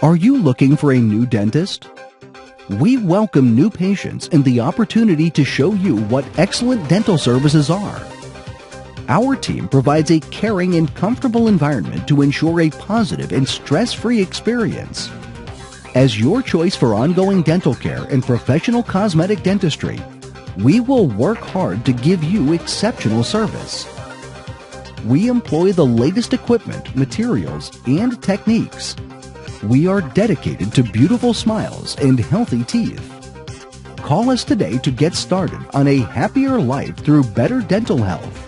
Are you looking for a new dentist? We welcome new patients and the opportunity to show you what excellent dental services are. Our team provides a caring and comfortable environment to ensure a positive and stress-free experience. As your choice for ongoing dental care and professional cosmetic dentistry, we will work hard to give you exceptional service. We employ the latest equipment, materials, and techniques. We are dedicated to beautiful smiles and healthy teeth. Call us today to get started on a happier life through better dental health.